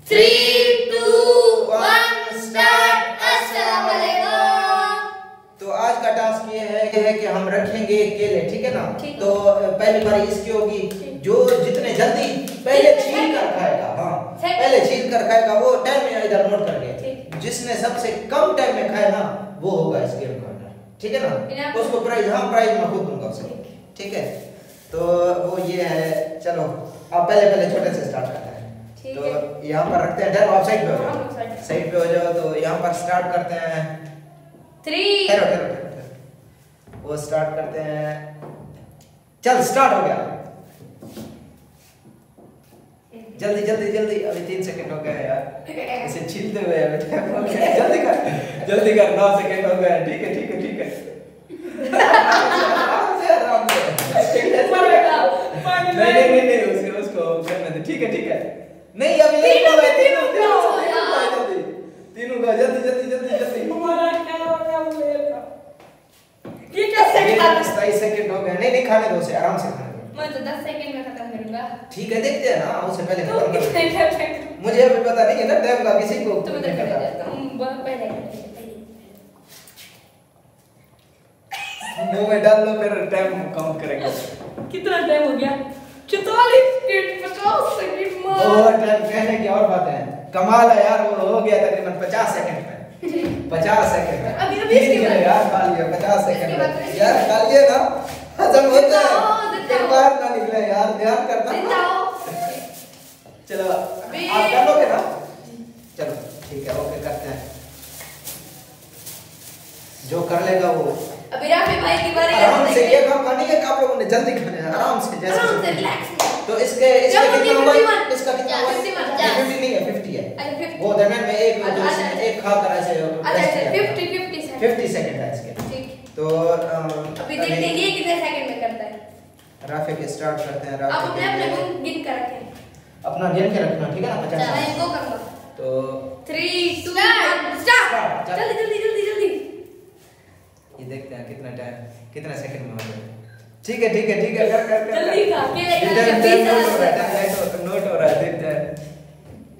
3, 2, 1 start. अस्सलाम वालेकुम। तो आज का टास्क ये है कि हम रखेंगे केले, ठीक है ना? तो पहली बारी इसकी होगी, जो जितने जल्दी पहले छील कर खाएगा, हाँ पहले छील कर खाएगा वो टाइम में इधर नोट करके, जिसने सबसे कम टाइम में खाया ना वो होगा इस गेम का विनर, ठीक है ना? उसको प्राइज, हाँ प्राइज मैं खुद दूंगा उसे, ठीक है? तो वो ये है। चलो अब पहले छोटे से स्टार्ट करते हैं। तो यहाँ पर रखते हैं, आप साइड पे हो जाओ, साइड पे हो जाओ। तो यहाँ पर स्टार्ट करते हैं 3 ठहरो वो स्टार्ट करते हैं। चल स्टार्ट हो गया। जल्दी अभी 3 सेकंड हो गए यार, इसे छीलते हुए जल्दी कर 9 सेकंड हो गए। ठीक है नहीं उसको करने दे। ठीक है नहीं अभी तीनों का जल्दी हमारा क्या हो गया मुझे ये कैसे खा 27 सेकंड हो गए। नहीं खाने दो उसे, आराम से खाने दो। मैं तो 10 सेकंड में खत्म करूंगा। ठीक है देखते हैं ना, उससे पहले तो खत्म। मुझे अभी पता नहीं है ना टाइम का, किसी को तो मैं कर देता हूं पहले मुंह में डाल लो फिर टाइम काउंट करेंगे। कितना टाइम हो गया? 44 मिनट 50 सेकंड में। और टाइम कहने की और बात है, कमाल है यार। वो हो गया तकरीबन 50 सेकंड में। 50 सेकंड में अभी इसके बाद यार खा लिया 50 सेकंड में यार, खा लिए ना हजम होता है, एक बार ना निकले यार, ध्यान करना। चलो आप कर लोगे ना? चलो ठीक है, ओके करते हैं। जो कर लेगा वो। अभी राफी भाई की बारी है। आराम से ये काम करनी है, आप लोगों ने जल्दी खाने हैं, आराम से जैसे रिलैक्स। तो इसके कितना होगा? इसका कितना होगा? 50 नहीं है 50 है। अच्छा 50 वो दरमियान में एक खा कर ऐसे अच्छा 50 सेकंड है इसके। ठीक। तो अभी देखते हैं ये कितने सेकंड में करता है। राफे के स्टार्ट करते हैं। आप अपने गिन कर रखें, अपना गिन के रखना, ठीक है ना? 50 मैं इनको करूंगा। तो 3 2 1 स्टार्ट। जल्दी ये देखते हैं कितना सेकंड में हो गया। ठीक है कर जल्दी खा के लेगा। नोट हो रहा है, देखते हैं।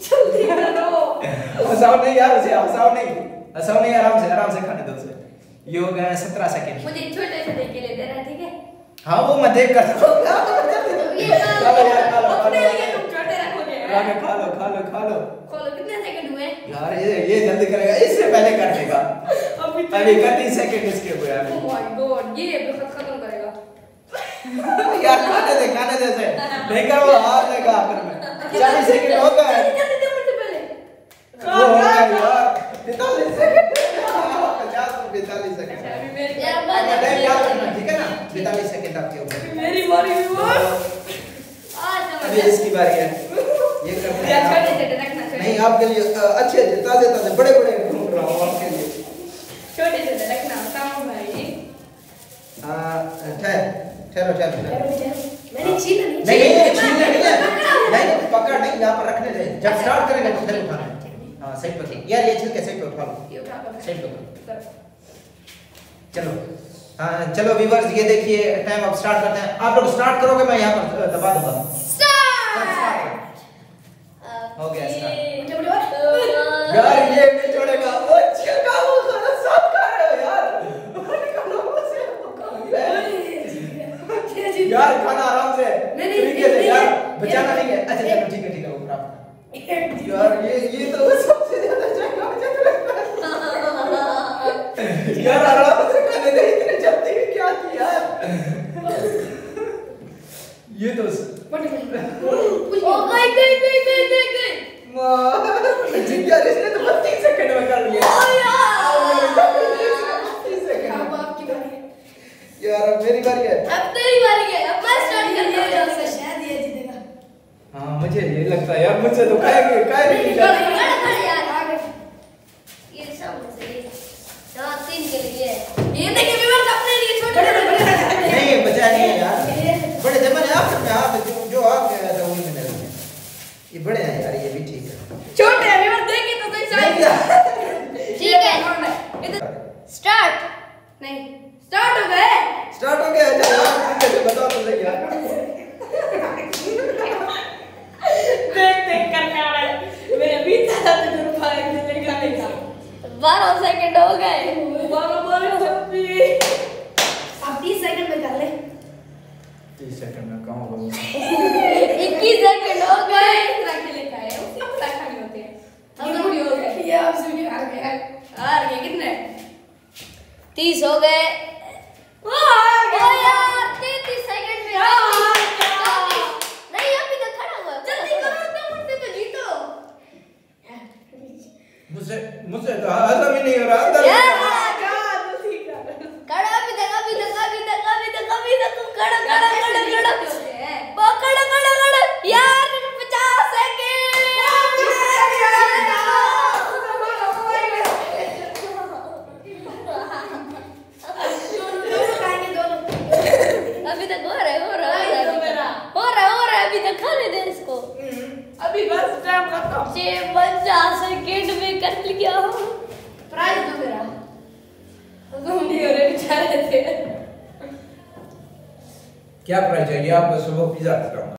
जल्दी करो। हंसाओ नहीं यार, उसे हंसाओ नहीं, आराम से खाने दो उसे। ये हो गया 17 सेकंड। मुझे छोटे केले देना, ठीक है? हाँ वो मैं देख कर ये अपने लिए तुम छोटे रखोगे। खा लो। खोलो, कितने सेकंड हुए? यार ये जल्दी करेगा, इससे पहले कर देगा। अभी 30 सेकंड इसके हुए यार। ओह माय गॉड, ये खत्म करेगा। यार खाने दे से नहीं कर, वो हार लेगा आखिर में। 40 सेकंड हो गए। जल्दी मुझसे पहले। वो हो गया यार 45 सेकंड। 45 सेकंड। अच्छा अभी मेरी टाइम याद रखना, ठीक है ना? 45 सेकंड आपके ऊपर। मेरी बारी हुई। अभी इसकी बारी है। ये करते हैं छोटे नहीं आपके लिए अच्छे ताजे बड़े ढूंढ रहा हूँ आपके लिए। छोटे रखना काम भाई। ठहरो मैंने छीना नहीं पकड़ नहीं, यहाँ पर रखने दे। जब स्टार्ट करेंगे तो फिर उठाना है। हाँ सही पर यार, ये छिलके सही पे उठा लो, सही पे। चलो हाँ चलो व्यूअर्स, ये देखिए टाइम अब स्टार्ट करते हैं। आप लोग स्टार्ट करोगे, मैं यहाँ पर दबा दूंगा। हो गया यार, ये नहीं छोड़ेगा वो छिलका, वो खाना सब खा रहे हो यार। यार खाना आराम से, तरीके से यार, बचाना नहीं है। अच्छा चलो ठीक है ऊपर आप यार, ये तो सबसे ज्यादा यार आराम से खाने दे, इतनी जल्दी क्या किया ये तो ओ गई यार, इसने तो 32 सेकंड में कर लिया। अब आपकी बारी है। यार अब मेरी बारी है। अब तेरी बारी है, अब मैं स्टार्ट करता हूं। शायद ये जीतेगा। हाँ मुझे ये लगता है यार, मुझसे तो खाएंगे यार आगे ये सब सही है। 3 के लिए ये देखिए व्यूअर्स, अपने लिए छोटे नहीं बचा नहीं है यार, बड़े जमाने आप में आप जो आप गया था वही मैंने रखे। ये बड़े हैं यार, ये भी ठीक है। छोटे हैं व्यूअर्स, देखिए तो सही साइज। ठीक है इधर स्टार्ट। नहीं स्टार्ट हो गया। अच्छा यार कैसे बताओ तो सही यार। देख करने आ रहा है मेरे 12 सेकंड हो गए। 12 अब 30 सेकंड में कर ले। 30 सेकंड में कहाँ होगा? 21 सेकंड हो गए। इतना के लेके आए उसी को खाली होते हैं। हम तो भी हो गए। ये आप सुनिए हार गए कितने? 30 हो गए। ओ यार 33 सेकंड में नहीं अभी तक खड़ा हुआ। जल्दी करो इतना मुझसे तो जीतो। मुझसे तो हजम ही नहीं हो रहा अंदर। खड़ा अभी तक खड़ा पकड़ यार 50 सेकंड। अभी तक हो रहा है अभी तक खाने दे इसको। अभी बस टाइम खत्म। 50 सेकंड में कर लिया। प्राइस दो मेरा। तुम नहीं हो रहे बेचारे थे। क्या प्राइस चाहिए आपको? सुबह पिज्जा खिलाऊंगा।